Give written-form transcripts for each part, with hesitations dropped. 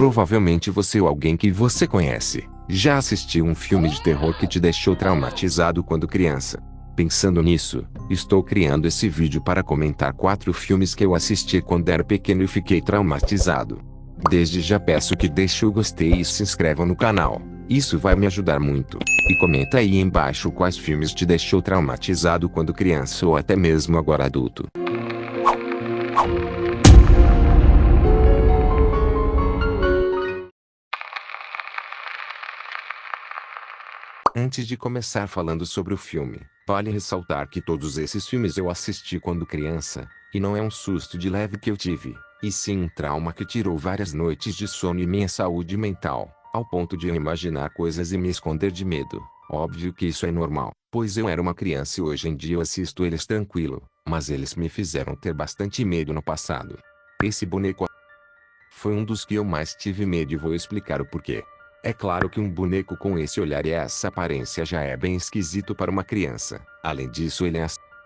Provavelmente você ou alguém que você conhece já assistiu um filme de terror que te deixou traumatizado quando criança. Pensando nisso, estou criando esse vídeo para comentar 4 filmes que eu assisti quando era pequeno e fiquei traumatizado. Desde já peço que deixe o gostei e se inscreva no canal. Isso vai me ajudar muito. E comenta aí embaixo quais filmes te deixou traumatizado quando criança ou até mesmo agora adulto. Antes de começar falando sobre o filme, vale ressaltar que todos esses filmes eu assisti quando criança, e não é um susto de leve que eu tive, e sim um trauma que tirou várias noites de sono e minha saúde mental, ao ponto de eu imaginar coisas e me esconder de medo. Óbvio que isso é normal, pois eu era uma criança e hoje em dia eu assisto eles tranquilo, mas eles me fizeram ter bastante medo no passado. Esse boneco foi um dos que eu mais tive medo e vou explicar o porquê. É claro que um boneco com esse olhar e essa aparência já é bem esquisito para uma criança. Além disso, ele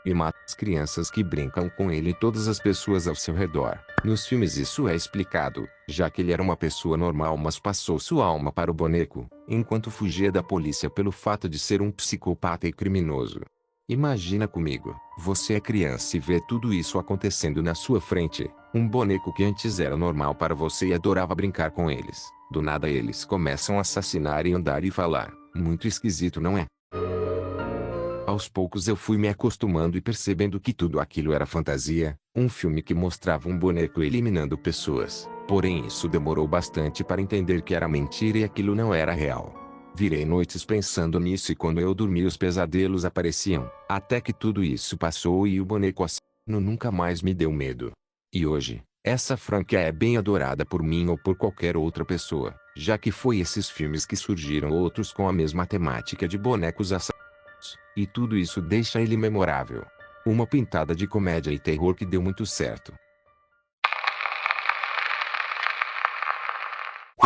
e mata as crianças que brincam com ele e todas as pessoas ao seu redor. Nos filmes isso é explicado, já que ele era uma pessoa normal mas passou sua alma para o boneco, enquanto fugia da polícia pelo fato de ser um psicopata e criminoso. Imagina comigo, você é criança e vê tudo isso acontecendo na sua frente. Um boneco que antes era normal para você e adorava brincar com eles. Do nada eles começam a assassinar e andar e falar. Muito esquisito, não é? Aos poucos eu fui me acostumando e percebendo que tudo aquilo era fantasia, um filme que mostrava um boneco eliminando pessoas. Porém isso demorou bastante para entender que era mentira e aquilo não era real. Virei noites pensando nisso e quando eu dormia os pesadelos apareciam, até que tudo isso passou e o boneco assassino nunca mais me deu medo. E hoje, essa franquia é bem adorada por mim ou por qualquer outra pessoa, já que foi esses filmes que surgiram outros com a mesma temática de bonecos assassinos. E tudo isso deixa ele memorável. Uma pintada de comédia e terror que deu muito certo.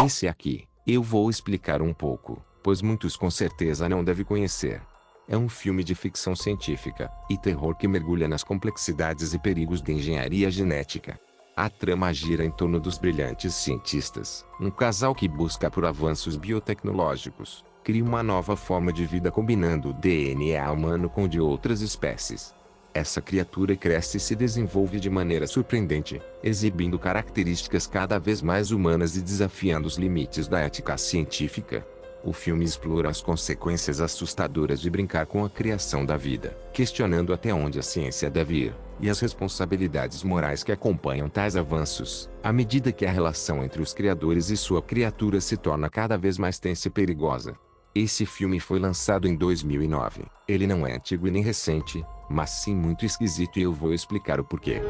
Esse aqui, eu vou explicar um pouco, pois muitos com certeza não devem conhecer. É um filme de ficção científica e terror que mergulha nas complexidades e perigos da engenharia genética. A trama gira em torno dos brilhantes cientistas, um casal que busca por avanços biotecnológicos, cria uma nova forma de vida combinando o DNA humano com o de outras espécies. Essa criatura cresce e se desenvolve de maneira surpreendente, exibindo características cada vez mais humanas e desafiando os limites da ética científica. O filme explora as consequências assustadoras de brincar com a criação da vida, questionando até onde a ciência deve ir, e as responsabilidades morais que acompanham tais avanços, à medida que a relação entre os criadores e sua criatura se torna cada vez mais tensa e perigosa. Esse filme foi lançado em 2009. Ele não é antigo e nem recente, mas sim muito esquisito e eu vou explicar o porquê.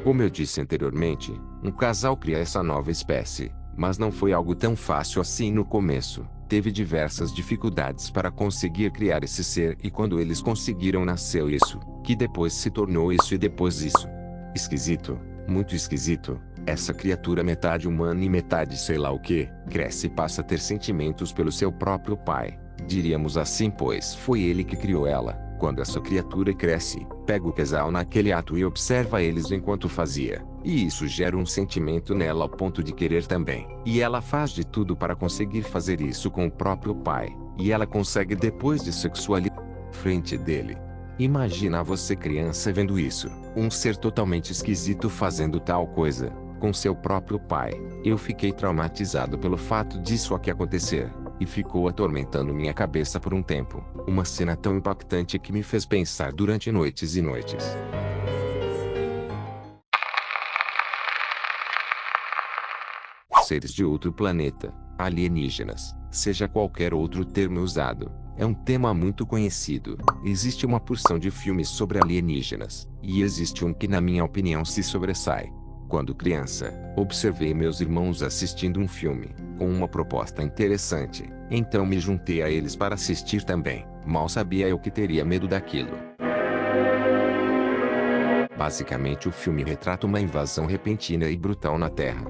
Como eu disse anteriormente, um casal cria essa nova espécie. Mas não foi algo tão fácil assim no começo. Teve diversas dificuldades para conseguir criar esse ser e quando eles conseguiram nasceu isso, que depois se tornou isso e depois isso. Esquisito, muito esquisito. Essa criatura metade humana e metade sei lá o que, cresce e passa a ter sentimentos pelo seu próprio pai. Diríamos assim pois foi ele que criou ela. Quando essa criatura cresce, pega o casal naquele ato e observa eles enquanto fazia. E isso gera um sentimento nela ao ponto de querer também. E ela faz de tudo para conseguir fazer isso com o próprio pai. E ela consegue depois de sexualizar frente dele. Imagina você criança vendo isso. Um ser totalmente esquisito fazendo tal coisa, com seu próprio pai. Eu fiquei traumatizado pelo fato disso aqui acontecer. E ficou atormentando minha cabeça por um tempo. Uma cena tão impactante que me fez pensar durante noites e noites. Seres de outro planeta, alienígenas, seja qualquer outro termo usado, é um tema muito conhecido. Existe uma porção de filmes sobre alienígenas, e existe um que na minha opinião se sobressai. Quando criança, observei meus irmãos assistindo um filme, com uma proposta interessante, então me juntei a eles para assistir também. Mal sabia eu que teria medo daquilo. Basicamente o filme retrata uma invasão repentina e brutal na Terra.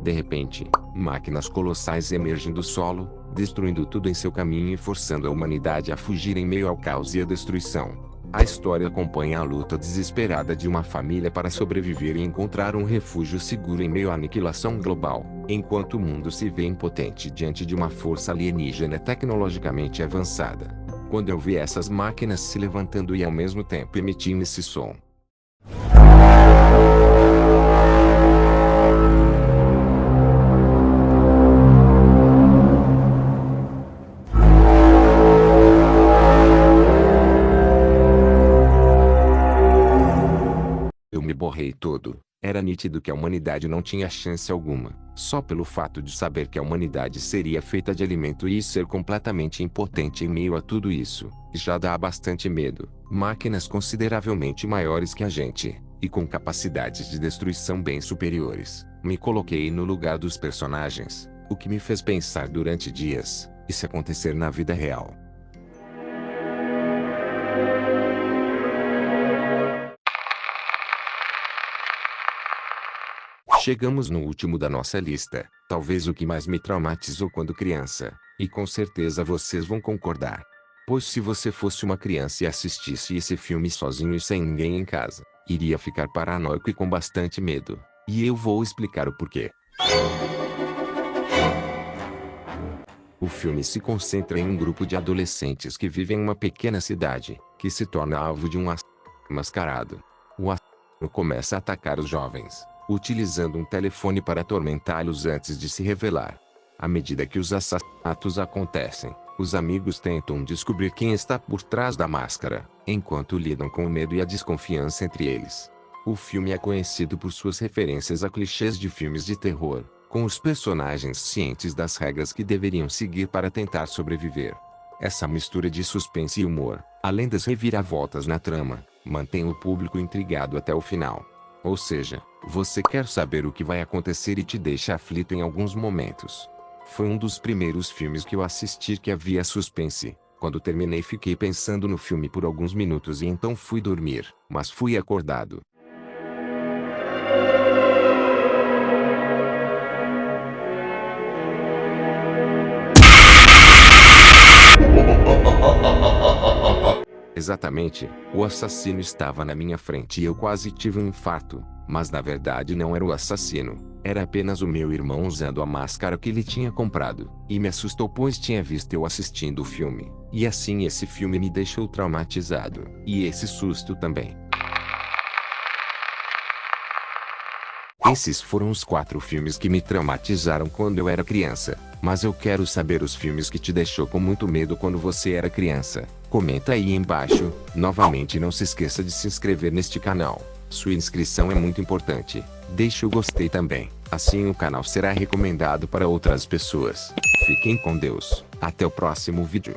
De repente, máquinas colossais emergem do solo, destruindo tudo em seu caminho e forçando a humanidade a fugir em meio ao caos e à destruição. A história acompanha a luta desesperada de uma família para sobreviver e encontrar um refúgio seguro em meio à aniquilação global, enquanto o mundo se vê impotente diante de uma força alienígena tecnologicamente avançada. Quando eu vi essas máquinas se levantando e ao mesmo tempo emitindo esse som, eu me borrei todo. Era nítido que a humanidade não tinha chance alguma, só pelo fato de saber que a humanidade seria feita de alimento e ser completamente impotente em meio a tudo isso, já dá bastante medo. Máquinas consideravelmente maiores que a gente, e com capacidades de destruição bem superiores. Me coloquei no lugar dos personagens, o que me fez pensar durante dias, e se acontecer na vida real? Chegamos no último da nossa lista, talvez o que mais me traumatizou quando criança, e com certeza vocês vão concordar. Pois se você fosse uma criança e assistisse esse filme sozinho e sem ninguém em casa, iria ficar paranoico e com bastante medo. E eu vou explicar o porquê. O filme se concentra em um grupo de adolescentes que vivem em uma pequena cidade, que se torna alvo de um assassino mascarado. O assassino começa a atacar os jovens, utilizando um telefone para atormentá-los antes de se revelar. À medida que os assassinatos acontecem, os amigos tentam descobrir quem está por trás da máscara, enquanto lidam com o medo e a desconfiança entre eles. O filme é conhecido por suas referências a clichês de filmes de terror, com os personagens cientes das regras que deveriam seguir para tentar sobreviver. Essa mistura de suspense e humor, além das reviravoltas na trama, mantém o público intrigado até o final. Ou seja, você quer saber o que vai acontecer e te deixa aflito em alguns momentos. Foi um dos primeiros filmes que eu assisti que havia suspense. Quando terminei fiquei pensando no filme por alguns minutos e então fui dormir, mas fui acordado. Exatamente, o assassino estava na minha frente e eu quase tive um infarto, mas na verdade não era o assassino, era apenas o meu irmão usando a máscara que ele tinha comprado, e me assustou pois tinha visto eu assistindo o filme, e assim esse filme me deixou traumatizado, e esse susto também. Esses foram os 4 filmes que me traumatizaram quando eu era criança, mas eu quero saber os filmes que te deixou com muito medo quando você era criança. Comenta aí embaixo. Novamente não se esqueça de se inscrever neste canal. Sua inscrição é muito importante. Deixe o gostei também, assim o canal será recomendado para outras pessoas. Fiquem com Deus. Até o próximo vídeo.